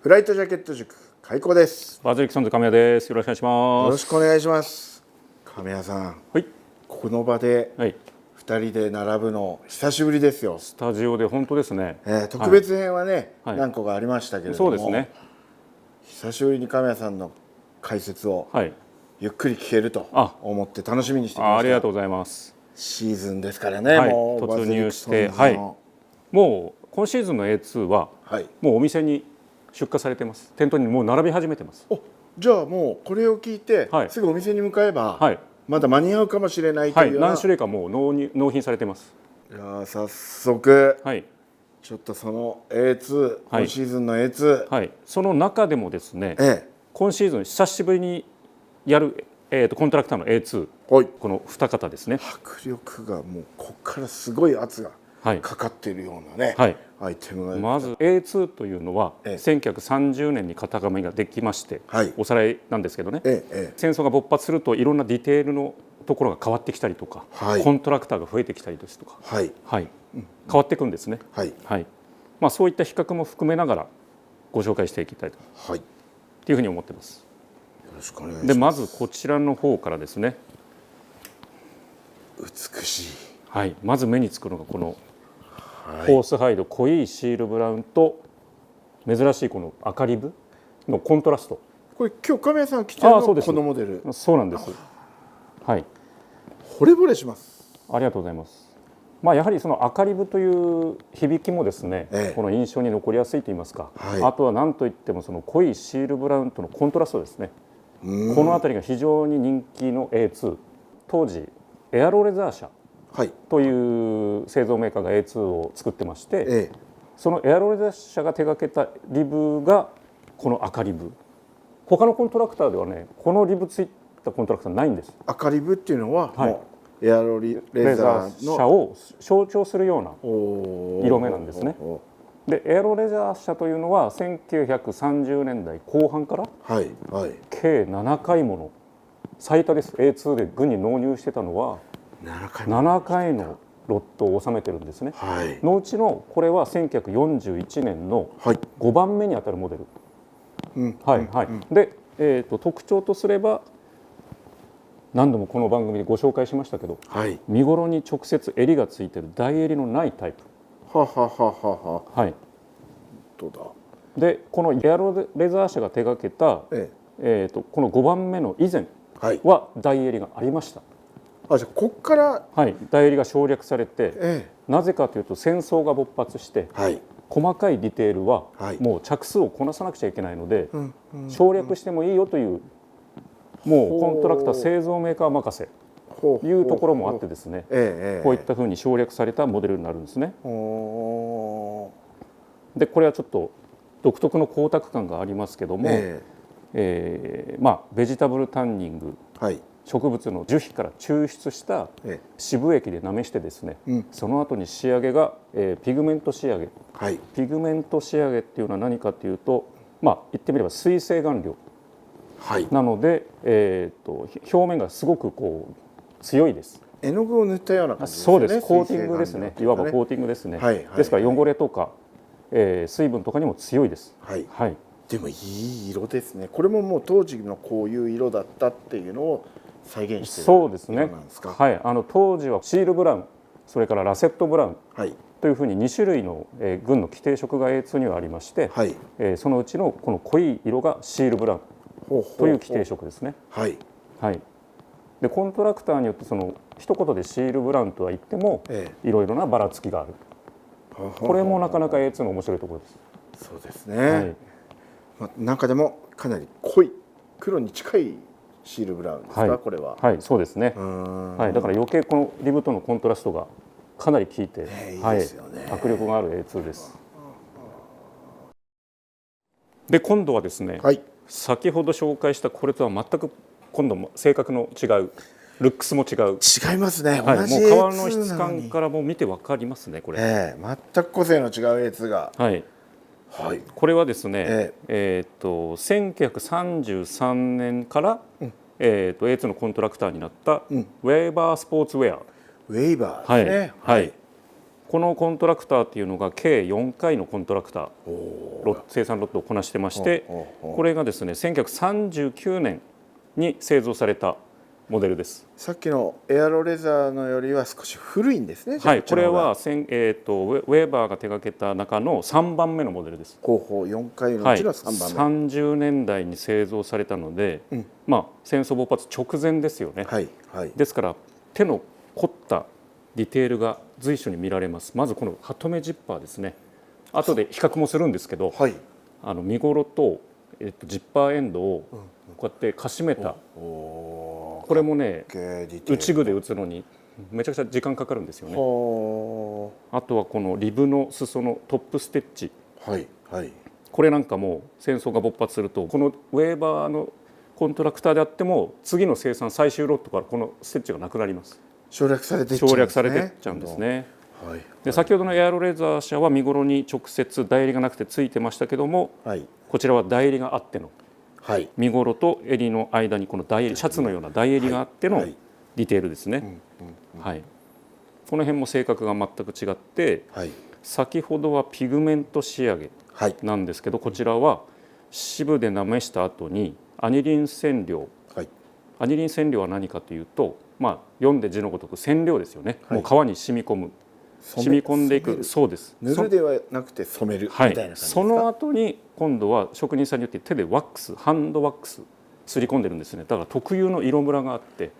フライトジャケット塾開講です。バズリキソンズ亀谷です。よろしくお願いします。よろしくお願いします。亀谷さん、はい、この場で2人で並ぶの久しぶりですよ。スタジオで本当ですね。特別編はね、はい、何個かありましたけれども、そうですね。久しぶりに亀谷さんの解説をゆっくり聞けると思って楽しみにしてきました。ありがとうございます。シーズンですからね、もう突入して、もう今シーズンの A2 は、もうお店に出荷されてます。店頭にもう並び始めてます。じゃあもうこれを聞いて、すぐお店に向かえば、まだ間に合うかもしれないというような、何種類かもう納品されてます。いや早速、ちょっとその A2、今シーズンの A2、その中でもですね、今シーズン久しぶりにやる、コントラクターの A2、この2方ですね。迫力がもうここからすごい圧がかかっているようなね、アイテムがまず A2 というのは、1930年に型紙ができまして、おさらいなんですけどね、戦争が勃発するといろんなディテールのところが変わってきたりとか、コントラクターが増えてきたりですとか、変わっていくんですね。そういった比較も含めながらご紹介していきたいというふうに思っています。よろしくお願いします。でまずこちらの方からですね。美しい。まず目につくのがこのホースハイド、濃いシールブラウンと珍しいこの赤リブのコントラスト。これ今日亀谷さんが着てるのはこのモデル。そうなんです。惚れ惚れします。ありがとうございます。やはりその赤リブという響きもですね、この印象に残りやすいと言いますか、あとは何といってもその濃いシールブラウンとのコントラストですね。この辺りが非常に人気の A2。当時エアロレザー社という製造メーカーが A2 を作ってまして、そのエアロレザー社が手掛けたリブがこの赤リブ。他のコントラクターではね、このリブついたコントラクターないんです。赤リブっていうのは、エアロレザー社を象徴するような色目なんですね。でエアロレザー社というのは1930年代後半から計7回もの最多です。 A2 で軍に納入してたのは7回のロットを収めてるんですね。のうちのこれは1941年の5番目にあたるモデル。で、特徴とすれば何度もこの番組でご紹介しましたけど、身ごろに直接襟がついてる台襟のないタイプ。でこのエアロレザー社が手がけた、この5番目の以前は台襟がありました。じゃあここから台襟が省略されて、なぜかというと戦争が勃発して、細かいディテールはもう着数をこなさなくちゃいけないので、省略してもいいよという、もうコントラクター製造メーカー任せというところもあってですね、こういったふうに省略されたモデルになるんですね。でこれはちょっと独特の光沢感がありますけども、ベジタブルタンニング、植物の樹皮から抽出した渋液でなめしてですね、その後に仕上げが、ピグメント仕上げ、ピグメント仕上げっていうのは何かというと、言ってみれば水性顔料なので、表面がすごくこう強いです。絵の具を塗ったような感じですね。そうです。コーティングですね。いわばコーティングですね。ですから汚れとか、水分とかにも強いです。でもいい色ですね。これももう当時のこういう色だったっていうのを再現しているそうですね。当時はシールブラウン、それからラセットブラウンというふうに2種類の、軍の規定色が A2 にはありまして、そのうちのこの濃い色がシールブラウンという規定色ですね。でコントラクターによってその一言でシールブラウンとは言っても、いろいろなばらつきがある。これもなかなか A2 の面白いところです。そうですね。中でもかなり濃い黒に近いシールブラウンですか、これは。そうですね。だから余計このリブとのコントラストがかなり効いて、迫力がある A2 です。で今度はですね、先ほど紹介したこれとは全く今度も性格の違う、ルックスも違う。違いますね。もう革の質感からも見て分かりますね、これ。全く個性の違う A2 が。これはですね、1933年から、A2 のコントラクターになったウェーバースポーツウェア。ウェーバーですね。このコントラクターっていうのが計4回のコントラクター生産ロットをこなしてまして、これがですね1939年に製造されたモデルです。さっきのエアロレザーのよりは少し古いんですね。はい、これはウェーバーが手掛けた中の3番目のモデルです。4回のうちの3番目、30年代に製造されたので、まあ、戦争勃発直前ですよね。ですから手の凝ったディテールが随所に見られます。まずこのハトメジッパーですね。後で比較もするんですけど、身ごろと、ジッパーエンドをこうやってかしめた、これもね内具で打つのにめちゃくちゃ時間かかるんですよね。あとはこのリブの裾のトップステッチ、これなんかも戦争が勃発するとこのウェーバーのコントラクターであっても次の生産最終ロットからこのステッチがなくなります。省略されていっちゃうんですね。で先ほどのエアロレザー社は身ごろに直接台襟がなくてついてましたけども、こちらは台襟があっての、身ごろと襟の間にこの台襟、シャツのような台襟があってのディテールですね。この辺も性格が全く違って、先ほどはピグメント仕上げなんですけど、こちらは渋でなめした後にアニリン染料、アニリン染料は何かというと、まあ、読んで字のごとく染料ですよね。もう皮に染み込む、染み込んでいく。そうです。塗るではなくて染めるみたいな感じですか。その後に今度は職人さんによって手でワックス、ハンドワックスすり込んでるんですね。だから特有の色ムラがあって、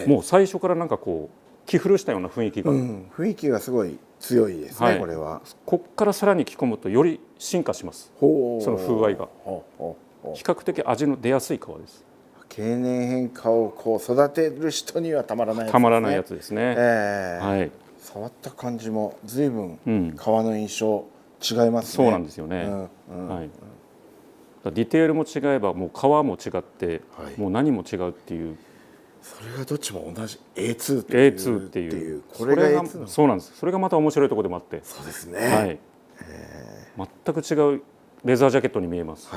もう最初からなんかこう着古したような雰囲気が、雰囲気がすごい強いですね。これはこっからさらに着込むとより進化します。その風合いが比較的味の出やすい革です。経年変化をこう育てる人にはたまらないやつですね。たまらないやつですね。触った感じも随分革の印象違いますね。そうなんですよね。ディテールも違えばもう革も違って、もう何も違うっていう。それがどっちも同じ A2 っていう、これが A2 の、そうなんです。それがまた面白いところでもあって、そうですね。全く違うレザージャケットに見えます。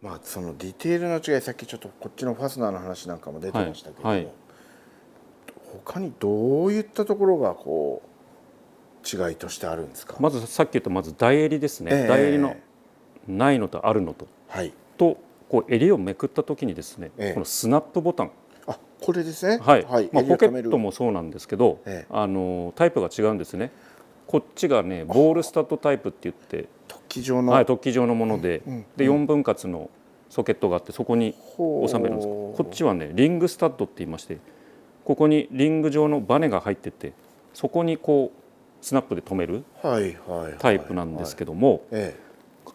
まあそのディテールの違い、さっきちょっとこっちのファスナーの話なんかも出てましたけども、他にどういったところがこう違いとしてあるんですか。まずさっき言ったまず台襟ですね。台襟のないのとあるのと、とこう襟をめくった時にですね、このスナップボタン、これですね。まあポケットもそうなんですけど、タイプが違うんですね。こっちがねボールスタッドタイプって言って突起状のもので、4分割のソケットがあってそこに収めるんです。こっちはねリングスタッドって言いまして、ここにリング状のバネが入ってて、そこにこうスナップで留めるタイプなんですけども、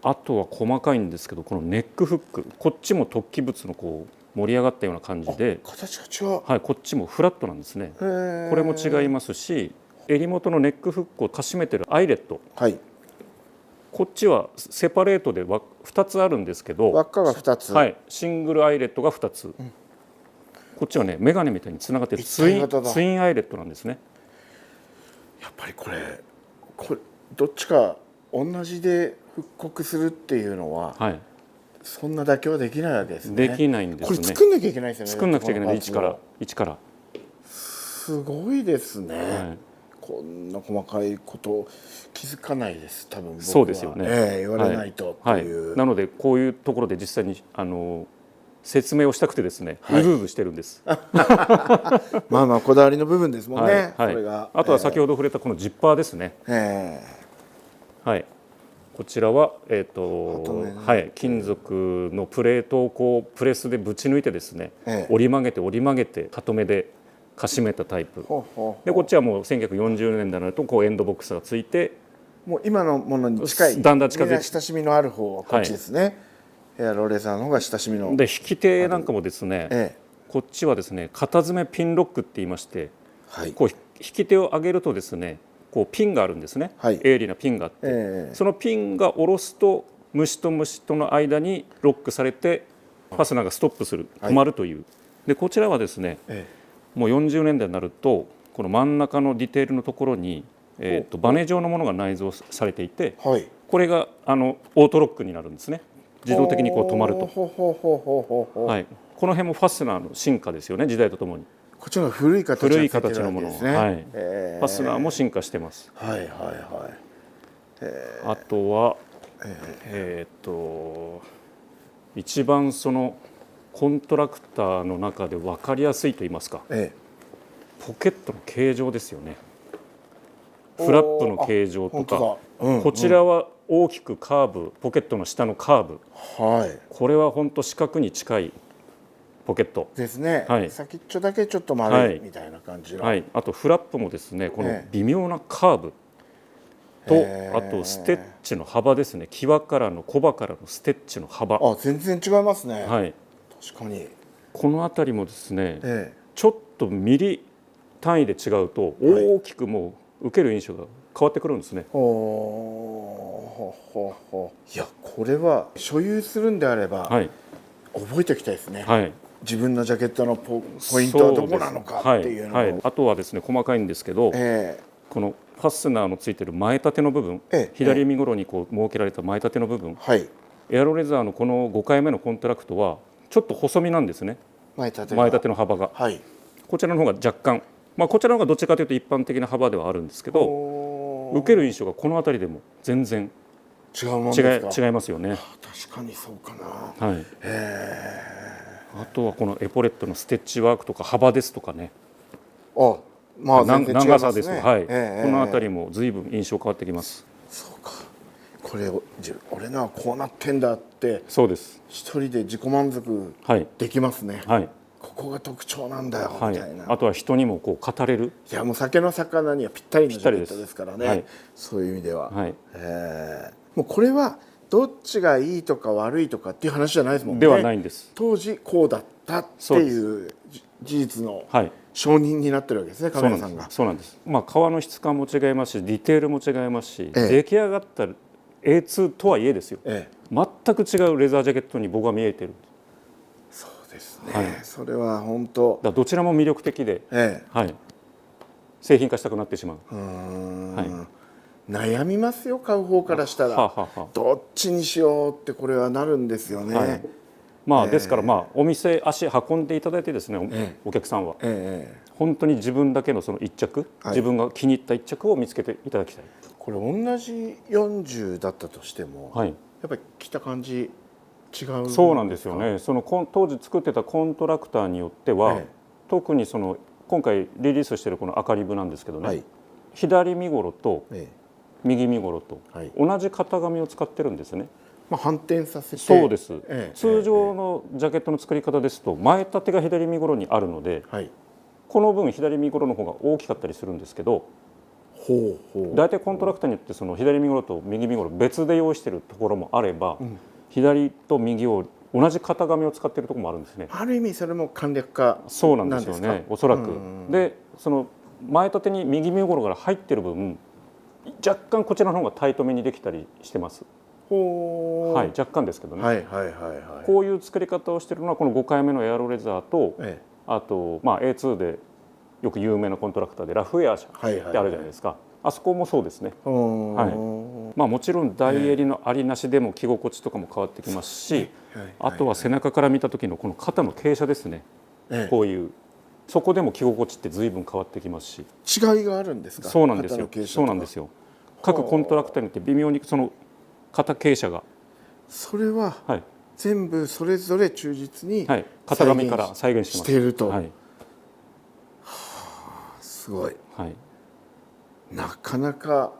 あとは細かいんですけど、このネックフック、こっちも突起物のこう盛り上がったような感じで、形が違う。こっちもフラットなんですね。これも違いますし、襟元のネックフックをかしめてるアイレット、こっちはセパレートで2つあるんですけど、輪っかが2つ、シングルアイレットが2つ、こっちはねメガネみたいにつながってるツインアイレットなんですね。やっぱりこれどっちか同じで復刻するっていうのは、そんな妥協できないわけですね。できないんですね。これ作んなきゃいけないですよね。作んなくちゃいけない、一からすごいですね。こんな細かいこと気づかないです。多分僕はそうですよね。言われないとっていう。なのでこういうところで実際に説明をしたくてですね、うずうずしてるんです。まあまあこだわりの部分ですもんね。それがあとは先ほど触れたこのジッパーですね。こちらは金属のプレートをこうプレスでぶち抜いてですね、折り曲げてハめでかしめたタイプで、こっちはもう1940年代になるとこうエンドボックスがついて、もう今のものに近い、だんだん近づいて、親しみのある方はこっちですね。エアロレザーの方が親しみの。で引き手なんかもですね、こっちはですね片爪ピンロックって言いまして、こう引き手を上げるとですね、こうピンがあるんですね、鋭利なピンがあって、そのピンが下ろすと虫と虫との間にロックされてファスナーがストップする、止まるという。でこちらはですね、もう40年代になるとこの真ん中のディテールのところに、バネ状のものが内蔵されていて、これがオートロックになるんですね。自動的にこう止まると。この辺もファスナーの進化ですよね、時代とともに。こっちの古い形古い形のもの、はい、ファスナーも進化してます。はいはいはい。あとは、一番そのコントラクターの中で分かりやすいと言いますか、ポケットの形状ですよね。フラップの形状とか、こちらは大きくカーブ、ポケットの下のカーブ、はい、これは本当四角に近いポケットですね、はい、先っちょだけちょっと丸いみたいな感じの、はい、あとフラップもですね、この微妙なカーブと、あとステッチの幅ですね、際からのコバからのステッチの幅、全然違いますね。はい、確かにこの辺りもですね、ちょっとミリ単位で違うと大きくもう受ける印象が変わってくるんですね。いや、これは所有するんであれば、はい、覚えておきたいですね。はい、自分のジャケットのポイントはどこなのかっていうのを、はいはい、あとはですね、細かいんですけど、このファスナーのついてる前立ての部分、左身頃にこう設けられた前立ての部分、はい、エアロレザーのこの5回目のコントラクトはちょっと細身なんですね。前立ての幅が、はい、こちらの方が若干、こちらの方がどちらかというと一般的な幅ではあるんですけど、受ける印象がこの辺りでも全然違いますよね。確かにそうかな。はい、あとはこのエポレットのステッチワークとか幅ですとかね、長さですとか、はい、この辺りも随分印象変わってきます。そうか、これ俺のはこうなってんだって、そうです、一人で自己満足できますね。はい、ここが特徴なんだよみたいな、あとは人にもこう語れる、いやもう酒の魚にはぴったりのジャケットですからね、はい、そういう意味では、はい、もうこれはどっちがいいとか悪いとかっていう話じゃないですもんね。ではないんです。当時こうだったっていう事実の承認になってるわけですね、カメラさんが。そうなんです。革の質感も違いますし、ディテールも違いますし、出来上がった A2 とはいえですよ、全く違うレザージャケットに僕は見えてる。そうですね、はい、それは本当どちらも魅力的で、はい、製品化したくなってしまう。はい、悩みますよ、買う方からしたら。どっちにしようってこれはなるんですよね。はい、ですからお店足運んでいただいてですね、お客さんは、本当に自分だけのその一着、自分が気に入った一着を見つけていただきたい。これ同じ40だったとしても、やっぱり着た感じ違う。そうなんですよね。その当時作ってたコントラクターによっては、特にその今回リリースしているこの赤リブなんですけどね、左身頃と右身頃と同じ型紙を使ってるんですね。反転させて。そうです、通常のジャケットの作り方ですと前立てが左身頃にあるので、この分左身頃の方が大きかったりするんですけど、大体コントラクターによってその左身頃と右身頃別で用意しているところもあれば、左と右を同じ型紙を使っているところもあるんですね。ある意味それも簡略化なんですか。そうなんですよね、おそらく。でその前立てに右身頃から入っている分、若干こちらの方がタイトめにできたりしてます。はい、若干ですけどね。こういう作り方をしているのはこの5回目のエアロレザーと、あとA2 でよく有名なコントラクターでラフエア社ってあるじゃないですか。あそこもそうですね。もちろん大襟のありなしでも着心地とかも変わってきますし、あとは背中から見た時のこの肩の傾斜ですね、こういうそこでも着心地って随分変わってきますし。違いがあるんですか。そうなんですよ。そうなんですよ。各コントラクターによって微妙にその肩傾斜が、それは全部それぞれ忠実に型紙から再現していると。すごい、なかなか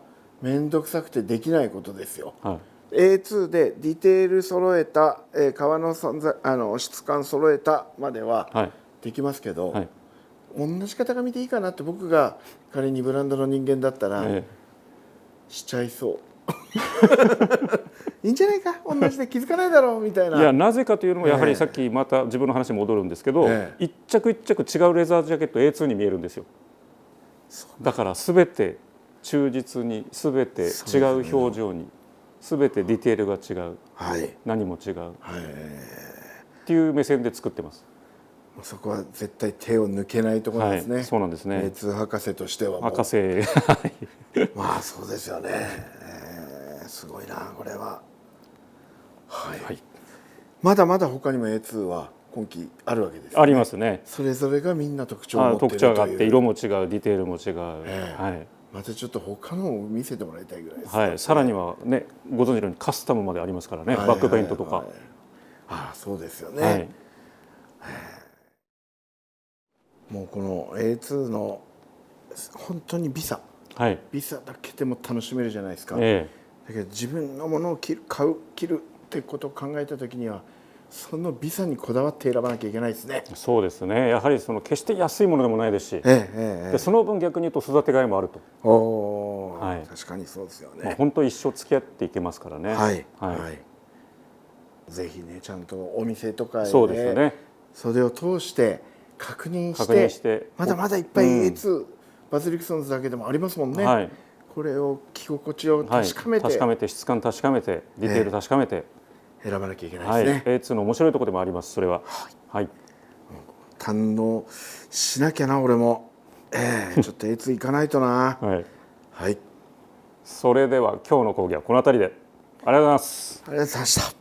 面倒くさくてできないことですよ。A2 でディテール揃えた、革の質感揃えたまではできますけど、同じ型紙でいいかなって僕が仮にブランドの人間だったらしちゃいそういいんじゃないか、同じで気づかないだろうみたいな。いや、なぜかというのもやはりさっきまた自分の話に戻るんですけど、一着一着違うレザージャケット A2 に見えるんですよ。だから全て忠実に、全て違う表情に、全てディテールが違う、何も違うっていう目線で作ってます。そこは絶対手を抜けないところですね。そうなんですね。A2 博士としては博士そうですよね。すごいなこれは。まだまだ他にも A2 は今季あるわけですよね。ありますね。それぞれがみんな特徴を持っているという。特徴があって色も違う、ディテールも違う、はい、またちょっと他のを見せてもらいたいぐらいです、はい、さらにはね、ご存知のようにカスタムまでありますからね、バックペイントとか。ああ、そうですよね、はい、もうこの A2 の本当にビザ、はい、ビザだけでも楽しめるじゃないですか、だけど自分のものを買う着るってことを考えた時にはそのビザにこだわって選ばなきゃいけないですね。そうですね、やはり決して安いものでもないですし、でその分逆に言うと育てがいもあると。はい、確かにそうですよね。本当一生付き合っていけますからね。はい、はい、ぜひね、ちゃんとお店とかでそうですよね、袖を通して確認してまだまだいっぱい A2、バズリクソンズだけでもありますもんね、はい、これを着心地を確かめて、確かめて、質感確かめて、ディテール確かめて、選ばなきゃいけないですね。A2 の面白いところでもあります、それは。はい、堪能しなきゃな、俺も。ちょっと A2 行かないとな。はい、はい、それでは今日の講義はこの辺りで。ありがとうございます。ありがとうございました。